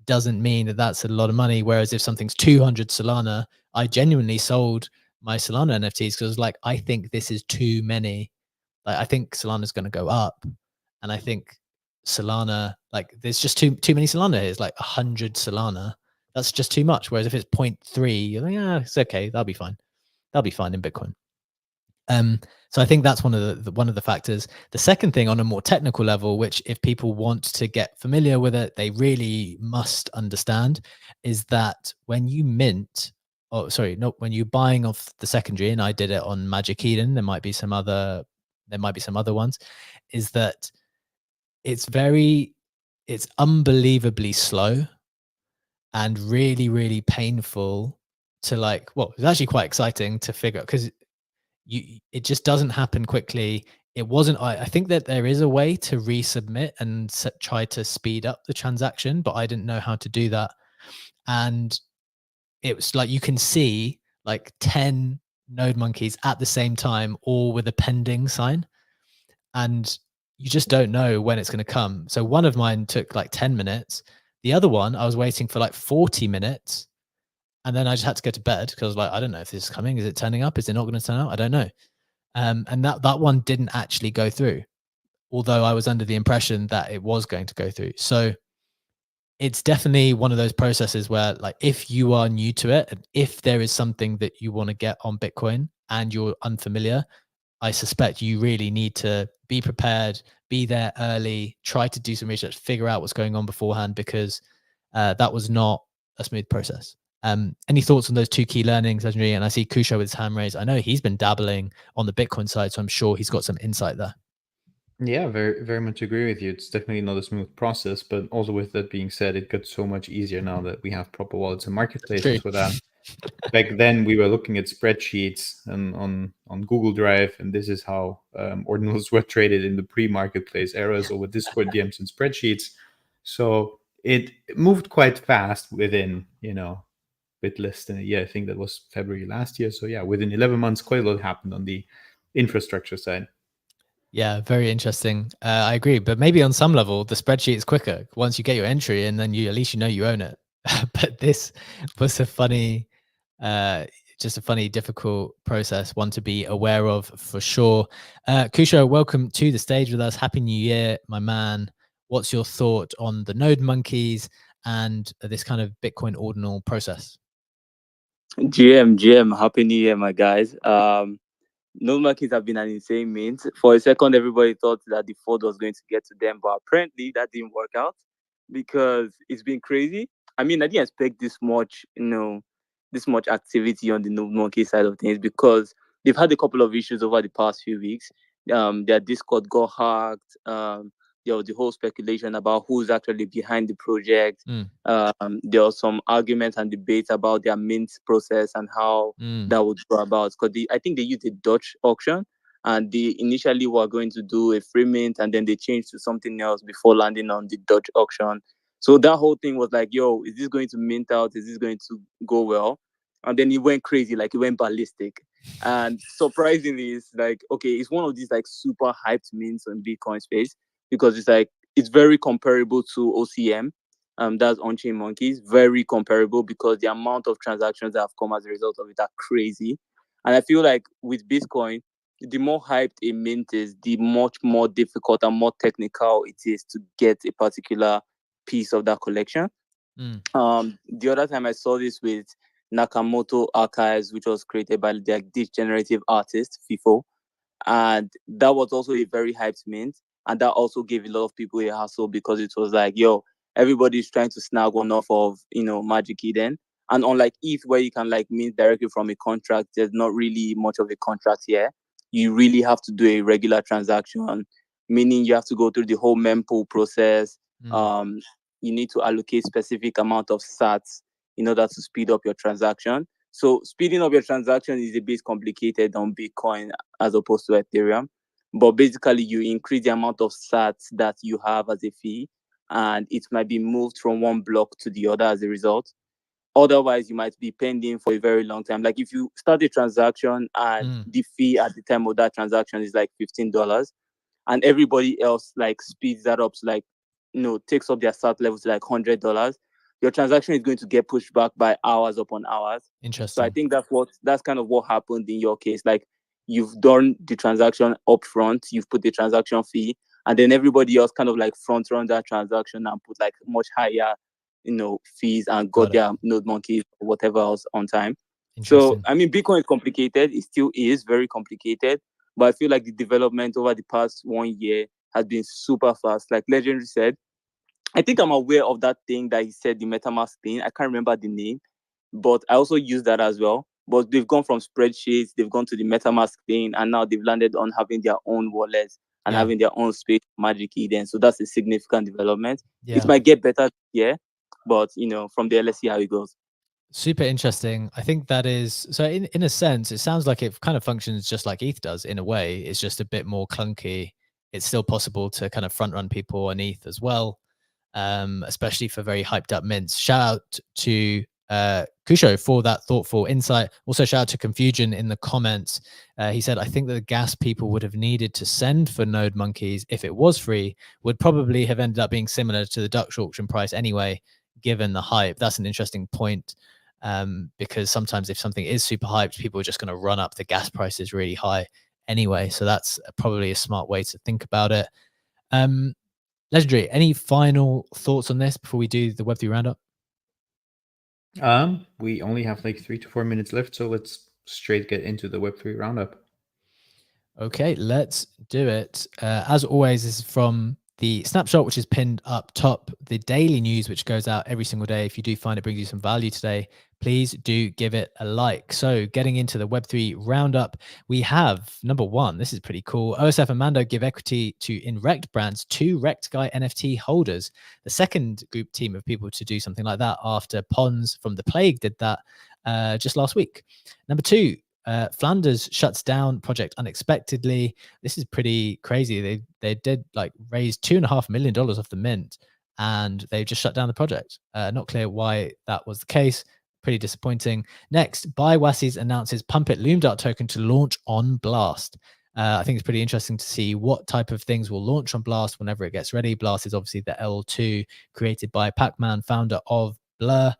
doesn't mean that that's a lot of money. Whereas if something's 200 Solana, I genuinely sold my Solana NFTs because like, I think this is too many. Like, I think Solana's going to go up, and I think Solana, like, there's just too many Solana. It's like 100 Solana. That's just too much. Whereas if it's 0.3, you're like, yeah, it's okay. That'll be fine. That'll be fine in Bitcoin. So I think that's one of the factors. The second thing, on a more technical level, which if people want to get familiar with it, they really must understand, is that when you mint, when you're buying off the secondary, and I did it on Magic Eden, there might be some other ones, is that it's unbelievably slow and really, really painful to like, well, it's actually quite exciting to figure, because it just doesn't happen quickly. It wasn't, I think that there is a way to resubmit and try to speed up the transaction, but I didn't know how to do that. And it was like, you can see like 10 node monkeys at the same time, all with a pending sign. And you just don't know when it's going to come. So one of mine took like 10 minutes. The other one, I was waiting for like 40 minutes. And then I just had to go to bed because I was like, I don't know if this is coming. Is it turning up? Is it not going to turn up? I don't know. And that one didn't actually go through, although I was under the impression that it was going to go through. So it's definitely one of those processes where, like, if you are new to it, and if there is something that you want to get on Bitcoin and you're unfamiliar, I suspect you really need to be prepared, be there early, try to do some research, figure out what's going on beforehand, because that was not a smooth process. Any thoughts on those two key learnings, Legendary? And I see Kusho with his hand raised. I know he's been dabbling on the Bitcoin side, so I'm sure he's got some insight there. Yeah, very, very much agree with you. It's definitely not a smooth process, but also with that being said, it got so much easier now that we have proper wallets and marketplaces for that. Back then, we were looking at spreadsheets and on Google Drive, and this is how ordinals were traded in the pre-marketplace eras over Discord DMs and spreadsheets. So it moved quite fast within, bit less than a year. I think that was February last year. So yeah, within 11 months, quite a lot happened on the infrastructure side. Yeah, very interesting. I agree, but maybe on some level, the spreadsheet is quicker once you get your entry, and then at least you own it. But this was a funny, just a funny, difficult process, one to be aware of for sure. Kusho, welcome to the stage with us. Happy New Year, my man. What's your thought on the node monkeys and this kind of Bitcoin ordinal process? GM, Happy New Year, my guys. Node monkeys have been an insane mint. For a second, everybody thought that the fold was going to get to them, but apparently that didn't work out because it's been crazy. I mean, I didn't expect this much, this much activity on the node monkey side of things, because they've had a couple of issues over the past few weeks. Their Discord got hacked. The whole speculation about who's actually behind the project. There was some arguments and debates about their mint process and how that would go about. Because I think they used a Dutch auction, and they initially were going to do a free mint, and then they changed to something else before landing on the Dutch auction. So that whole thing was like, yo, is this going to mint out? Is this going to go well? And then it went crazy, like it went ballistic. And surprisingly, it's like, okay, it's one of these like super hyped mints in Bitcoin space, because it's very comparable to OCM. That's On-Chain Monkeys. Very comparable, because the amount of transactions that have come as a result of it are crazy. And I feel like with Bitcoin, the more hyped a mint is, the much more difficult and more technical it is to get a particular piece of that collection. The other time I saw this with Nakamoto Archives, which was created by the degenerative artist FIFO, and that was also a very hyped mint, and that also gave a lot of people a hassle, because it was like, yo, everybody's trying to snag one off of Magic Eden, and unlike ETH, where you can like mint directly from a contract, there's not really much of a contract here. You really have to do a regular transaction, meaning you have to go through the whole mempool process. You need to allocate specific amount of sats in order to speed up your transaction. So speeding up your transaction is a bit complicated on Bitcoin as opposed to Ethereum. But basically, you increase the amount of sats that you have as a fee, and it might be moved from one block to the other as a result. Otherwise, you might be pending for a very long time. Like if you start a transaction and the fee at the time of that transaction is like $15, and everybody else like speeds that up to like, takes up their sat level to like $100. your transaction is going to get pushed back by hours upon hours. Interesting. So I think that's kind of what happened in your case. Like, you've done the transaction upfront, you've put the transaction fee, and then everybody else kind of like front run that transaction and put like much higher, fees, and got their Node Monkeys or whatever else on time. So I mean, Bitcoin is complicated. It still is very complicated, but I feel like the development over the past 1 year has been super fast. Like Legendary said, I think I'm aware of that thing that he said, the MetaMask thing. I can't remember the name, but I also use that as well. But they've gone from spreadsheets, they've gone to the MetaMask thing, and now they've landed on having their own wallets and having their own space Magic Eden. So that's a significant development. It might get better but from there, let's see how it goes. Super interesting. I think that is, so in a sense, it sounds like it kind of functions just like ETH does in a way. It's just a bit more clunky. It's still possible to kind of front run people on ETH as well, especially for very hyped up mints. Shout out to Kusho for that thoughtful insight. Also, shout out to Confusion in the comments. He said, I think that the gas people would have needed to send for Node Monkeys if it was free would probably have ended up being similar to the Dutch auction price anyway, given the hype. That's an interesting point, because sometimes if something is super hyped, people are just going to run up the gas prices really high anyway. So that's probably a smart way to think about it. Legendary, any final thoughts on this before we do the Web3 roundup? We only have like 3 to 4 minutes left, so let's straight get into the Web3 roundup. Okay, let's do it. As always, this is from the snapshot, which is pinned up top, the daily news, which goes out every single day. If you do find it brings you some value today, please do give it a like. So getting into the Web3 roundup, we have number one. This is pretty cool. OSF and Mando give equity to Inrect brands, 2 Rectguy NFT holders. The second group team of people to do something like that after Pons from The Plague did that just last week. Number two, Flanders shuts down project unexpectedly. This is pretty crazy. They did like raise $2.5 million off the mint, and they just shut down the project. Not clear why that was the case. Pretty disappointing. Next, Biwasis announces Pump It Loomdart token to launch on Blast. I think it's pretty interesting to see what type of things will launch on Blast whenever it gets ready. Blast is obviously the L2 created by Pac-Man, founder of Blur.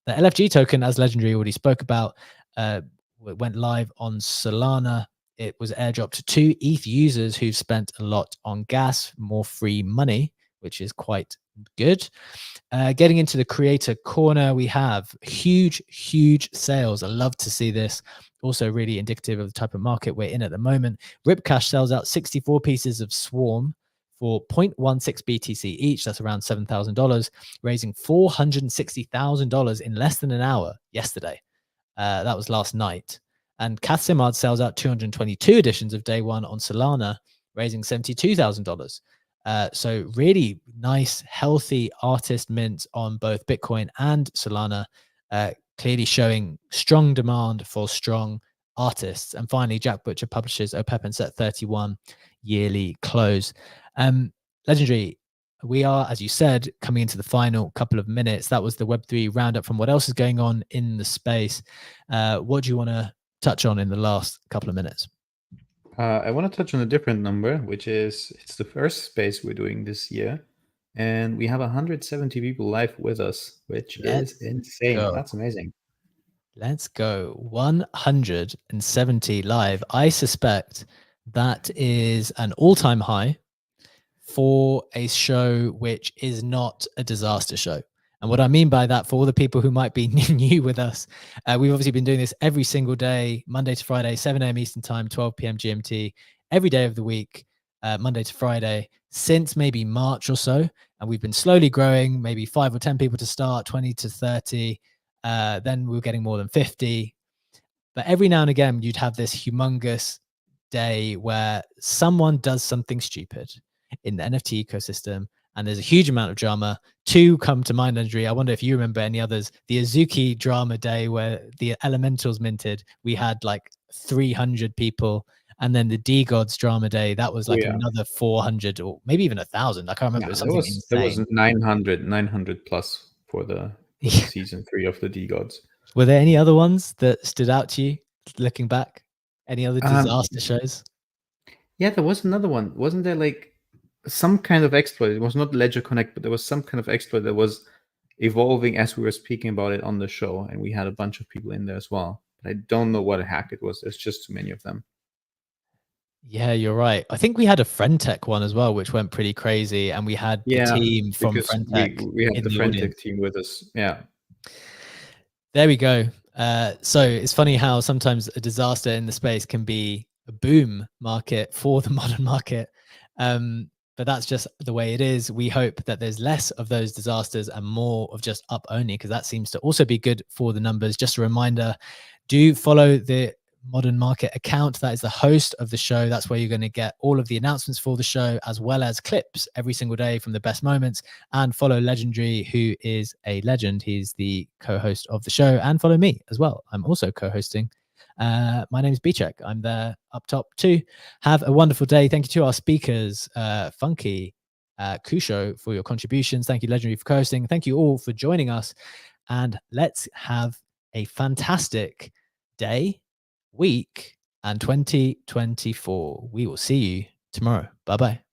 The LFG token, as Legendary already spoke about, went live on Solana. It was airdropped to 2 ETH users who've spent a lot on gas, more free money, which is quite good. Getting into the creator corner, we have huge sales. I love to see this. Also really indicative of the type of market we're in at the moment. Ripcash sells out 64 pieces of Swarm for 0.16 BTC each. That's around $7,000, raising $460,000 in less than an hour yesterday. That was last night. And Kath Simard sells out 222 editions of Day One on Solana, raising $72,000. So really nice, healthy artist mints on both Bitcoin and Solana, clearly showing strong demand for strong artists. And finally, Jack Butcher publishes OPEP and Set 31 yearly close. Legendary, we are, as you said, coming into the final couple of minutes. That was the Web3 roundup from what else is going on in the space. What do you want to touch on in the last couple of minutes? I want to touch on a different number, which is it's the first space we're doing this year. And we have 170 people live with us, which is insane. That's amazing. Let's go. 170 live. I suspect that is an all-time high for a show which is not a disaster show. And what I mean by that, for all the people who might be new with us, we've obviously been doing this every single day, Monday to Friday, 7 a.m. Eastern Time, 12 p.m. GMT, every day of the week, Monday to Friday, since maybe March or so. And we've been slowly growing, maybe 5 or 10 people to start, 20 to 30. Then we were getting more than 50. But every now and again, you'd have this humongous day where someone does something stupid in the NFT ecosystem, and there's a huge amount of drama. 2 come to mind, Legendary. I wonder if you remember any others. The Azuki drama day where the Elementals minted, we had like 300 people. And then the DeGods drama day, that was like another 400 or maybe even 1,000. I can't remember. It was something insane. There was 900 plus for the season 3 of the DeGods. Were there any other ones that stood out to you looking back? Any other disaster shows? Yeah, there was another one. Wasn't there like some kind of exploit? It was not Ledger Connect, but there was some kind of exploit that was evolving as we were speaking about it on the show, and we had a bunch of people in there as well. But I don't know what hack it was. There's just too many of them. Yeah, you're right. I think we had a Friendtech one as well, which went pretty crazy, and we had the team from Friendtech. We had the Friendtech audience team with us. Yeah. There we go. So it's funny how sometimes a disaster in the space can be a boom market for the modern market. But that's just the way it is. We hope that there's less of those disasters and more of just up only, because that seems to also be good for the numbers. Just a reminder, do follow the Modern Market account. That is the host of the show. That's where you're going to get all of the announcements for the show, as well as clips every single day from the best moments. And follow Legendary, who is a legend. He's the co-host of the show. And follow me as well. I'm also co-hosting. My name is Bchek. I'm there up top too. Have a wonderful day. Thank you to our speakers, Funky, Kusho, for your contributions. Thank you, Legendary, for co-hosting. Thank you all for joining us. And let's have a fantastic day, week, and 2024. We will see you tomorrow. Bye-bye.